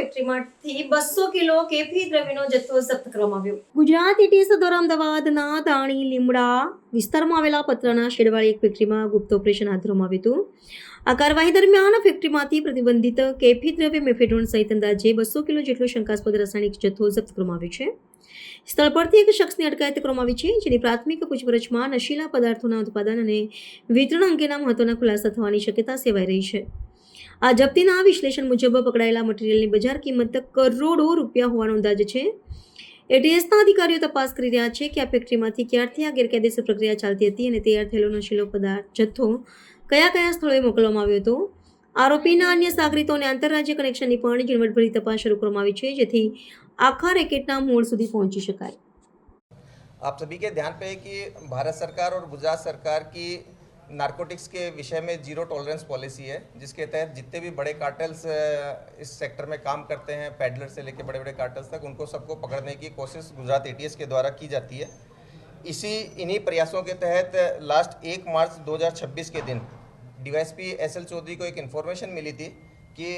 ફેક્ટરીમાંથી 200 kilo કેફી દ્રવ્યનો જથ્થો જપ્ત કરવામાં આવ્યો. ગુજરાત એટીએસ દ્વારા અમદાવાદના તાણી લીમડા વિસ્તારમાં આવેલા પતરાના શેડવાળી એક ફેક્ટરીમાં ગુપ્ત ઓપરેશન હાથ ધરવામાં આવ્યું હતું. આ કાર્યવાહી દરમિયાન ફેક્ટરીમાંથી પ્રતિબંધિત કેફી દ્રવ્ય મેફેડ્રોન સહિત અંદાજે 200 કિલો જેટલો શંકાસ્પદ રાસાયણિક જથ્થો જપ્ત કરવામાં આવ્યો છે. સ્થળ પરથી એક શખ્સની અટકાયત કરવામાં આવી છે, જેની પ્રાથમિક પૂછપરછમાં નશીલા પદાર્થોના ઉત્પાદન અને વિતરણ અંગેના મહત્વના ખુલાસા થવાની શક્યતા સેવાઈ રહી છે. આ જપ્તીના વિશ્લેષણ મુજબ પકડાયેલા મટીરિયલની બજાર કિંમત કરોડો રૂપિયા હોવાનો અંદાજ છે. એટીએસના અધિકારીઓ તપાસ કરી રહ્યા છે કે આ ફેક્ટરીમાંથી ક્યારથી આ ગેરકાયદેસર પ્રક્રિયા ચાલતી હતી અને તૈયાર થયેલો નશીલો પદાર્થ જથ્થો કયા કયા સ્થળોએ મોકલવામાં આવ્યો હતો. આરોપીના અન્ય સાગરીતો અને આંતરરાજ્ય કનેક્શનની પણ ઝીણવટભરી તપાસ શરૂ કરવામાં આવી છે, જેથી आखा रैकेटना मूल સુધી પહોંચી શકાય. आप सभी के ध्यान पे है कि भारत सरकार और गुजरात सरकार की नारकोटिक्स के विषय में जीरो टॉलरेंस पॉलिसी है, जिसके तहत जितने भी बड़े कार्टेल्स इस सेक्टर में काम करते हैं, पैडलर से लेकर बड़े बड़े कार्टेल्स तक, उनको सबको पकड़ने की कोशिश गुजरात एटीएस के द्वारा की जाती है. इन्हीं प्रयासों के तहत लास्ट 1 मार्च 2026 के दिन डीवाईएसपी एसएल चौधरी को एक इन्फॉर्मेशन मिली थी कि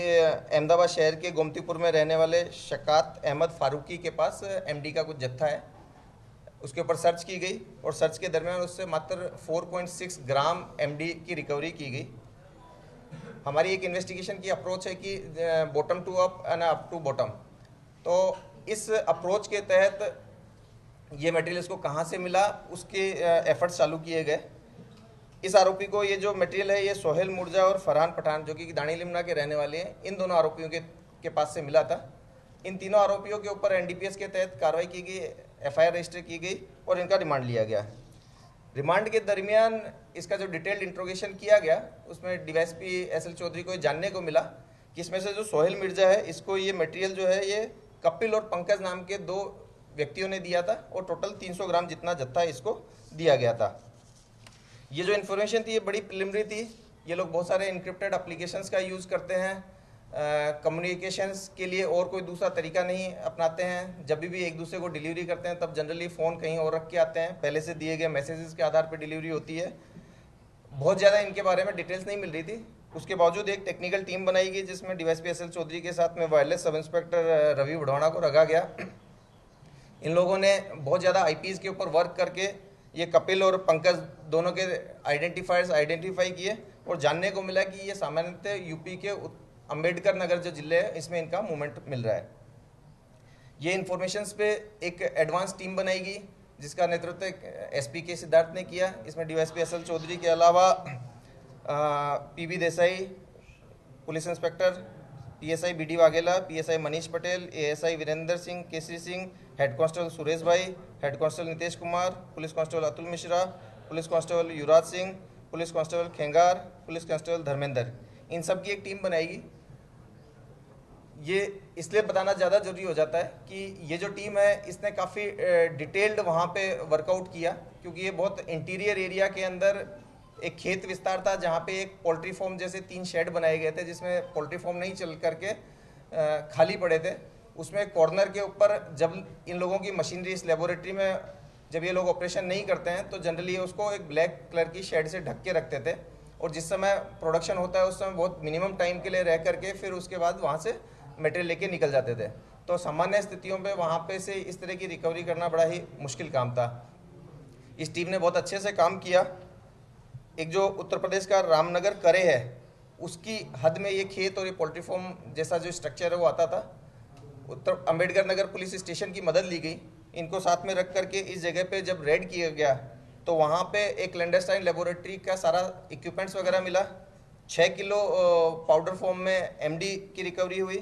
अहमदाबाद शहर के गोमतीपुर में रहने वाले शकात अहमद फारूकी के पास एमडी का कुछ जत्था है. उसके ऊपर सर्च की गई और सर्च के दरमियान उससे मात्र 4.6 ग्राम एमडी की रिकवरी की गई. हमारी एक इन्वेस्टिगेशन की अप्रोच है कि bottom to up and up to bottom. तो इस अप्रोच के तहत ये मटेरियल इसको कहाँ से मिला, उसके एफर्ट्स चालू किए गए. इस आरोपी को ये जो मटेरियल है ये सोहेल मुर्जा और फरहान पठान, जो कि दाणी लिमड़ा के रहने वाले हैं, इन दोनों आरोपियों के पास से मिला था. इन तीनों आरोपियों के ऊपर एनडीपीएस के तहत कार्रवाई की गई, एफआईआर रजिस्टर की गई और इनका रिमांड लिया गया. रिमांड के दरमियान इसका जो डिटेल्ड इंट्रोगेशन किया गया, उसमें डीवाईएसपी एसएल चौधरी को जानने को मिला कि इसमें से जो सोहेल मिर्जा है, इसको ये मटेरियल जो है ये कपिल और पंकज नाम के 2 व्यक्तियों ने दिया था और टोटल 300 ग्राम जितना जत्था इसको दिया गया था. ये जो इन्फॉर्मेशन थी ये बड़ी प्रिलिमिनरी थी. ये लोग बहुत सारे इनक्रिप्टेड एप्लीकेशंस का यूज़ करते हैं, कम्युनिकेशंस के लिए और कोई दूसरा तरीका नहीं अपनाते हैं. जब भी एक दूसरे को डिलीवरी करते हैं तब जनरली फ़ोन कहीं और रख के आते हैं, पहले से दिए गए मैसेजेस के आधार पर डिलीवरी होती है. बहुत ज़्यादा इनके बारे में डिटेल्स नहीं मिल रही थी. उसके बावजूद एक टेक्निकल टीम बनाई गई जिसमें डीवाईएसपी एसएल चौधरी के साथ में वायरलेस सब इंस्पेक्टर रवि वढ़वाणा को रखा गया. इन लोगों ने बहुत ज़्यादा आईपीज़ के ऊपर वर्क करके ये कपिल और पंकज दोनों के आइडेंटिफाई किए और जानने को मिला कि ये सामान्यतः यूपी के अंबेडकर नगर जो जिले है इसमें इनका मूवमेंट मिल रहा है. ये इन्फॉर्मेशंस पे एक एडवांस टीम बनाई गई जिसका नेतृत्व एसपी के सिद्धार्थ ने किया. इसमें डीवाईएसपी एसएल चौधरी के अलावा PB Desai, police inspector, PSI BD Vaghela, PSI Manish Patel, ASI Virendra Singh, Kesari Singh, head constable Suresh bhai, head constable Nitesh Kumar, police constable Atul Mishra, police constable Yuvraj Singh, police constable Khengar, police constable Dharmendra, इन सब की एक टीम बनाएगी. ये इसलिए बताना ज़्यादा जरूरी हो जाता है कि ये जो टीम है इसने काफ़ी डिटेल्ड वहाँ पे वर्कआउट किया, क्योंकि ये बहुत इंटीरियर एरिया के अंदर एक खेत विस्तार था जहाँ पे एक पोल्ट्री फार्म जैसे 3 शेड बनाए गए थे जिसमें पोल्ट्री फार्म नहीं चल करके खाली पड़े थे. उसमें कॉर्नर के ऊपर जब इन लोगों की मशीनरी इस लेबोरेटरी में जब ये लोग ऑपरेशन नहीं करते हैं तो जनरली उसको एक ब्लैक कलर की शेड से ढक के रखते थे और जिस समय प्रोडक्शन होता है उस समय बहुत मिनिमम टाइम के लिए रह करके फिर उसके बाद वहाँ से मटेरियल लेके निकल जाते थे. तो सामान्य स्थितियों पे वहाँ पे से इस तरह की रिकवरी करना बड़ा ही मुश्किल काम था. इस टीम ने बहुत अच्छे से काम किया. एक जो उत्तर प्रदेश का रामनगर करे है उसकी हद में ये खेत और ये पोल्ट्री फार्म जैसा जो स्ट्रक्चर है वो आता था. उत्तर अंबेडकर नगर पुलिस स्टेशन की मदद ली गई. इनको साथ में रख करके इस जगह पे जब रेड किया गया तो वहाँ पे एक क्लैंडरस्टाइन लेबोरेटरी का सारा इक्विपमेंट्स वगैरह मिला. 6 किलो पाउडर फॉर्म में एमडी की रिकवरी हुई.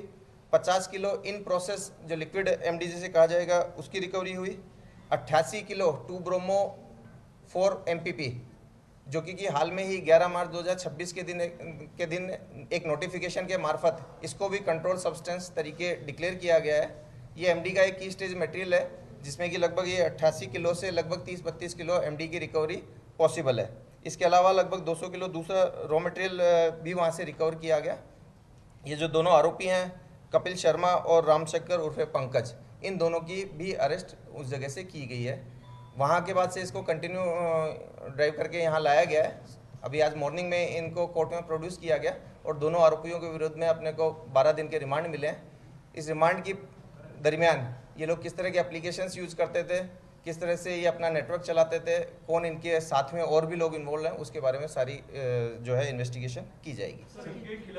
50 किलो इन प्रोसेस जो लिक्विड एमडी जिसे कहा जाएगा उसकी रिकवरी हुई. 88 किलो 2 ब्रोमो 4 MPP जो कि हाल में ही 11 मार्च 2026 के दिन एक नोटिफिकेशन के मार्फत इसको भी कंट्रोल सब्सटेंस तरीके डिक्लेयर किया गया है. ये एमडी का एक की स्टेज मटेरियल है जिसमें कि लगभग ये 88 किलो से लगभग 30-32 किलो एमडी की रिकवरी पॉसिबल है. इसके अलावा लगभग 200 किलो दूसरा रॉ मटेरियल भी वहाँ से रिकवर किया गया. ये जो दोनों आरोपी हैं कपिल शर्मा और रामशंकर उर्फे पंकज, इन दोनों की भी अरेस्ट उस जगह से की गई है. वहाँ के बाद से इसको कंटिन्यू ड्राइव करके यहाँ लाया गया है. अभी आज मॉर्निंग में इनको कोर्ट में प्रोड्यूस किया गया और दोनों आरोपियों के विरुद्ध में अपने को 12 दिन के रिमांड मिले हैं. इस रिमांड की दरमियान ये लोग किस तरह के एप्लीकेशंस यूज़ करते थे, किस तरह से ये अपना नेटवर्क चलाते थे, कौन इनके साथ में और भी लोग इन्वॉल्व हैं, उसके बारे में सारी जो है इन्वेस्टिगेशन की जाएगी।